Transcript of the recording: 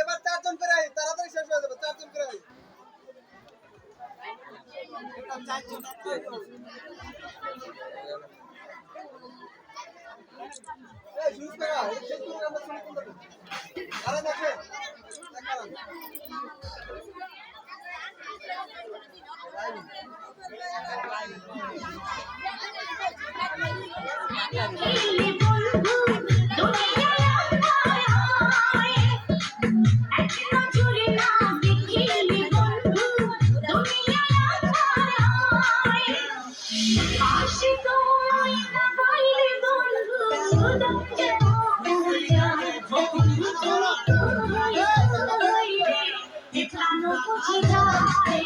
এবার চারজন করে আই, তাড়াতাড়ি শেষ হয়ে যাবে। চারজন করে আই। এই শুরু করা, এটা শেষ করে আমরা শুরু করব। আরে দেখেন, দেখান। It's not no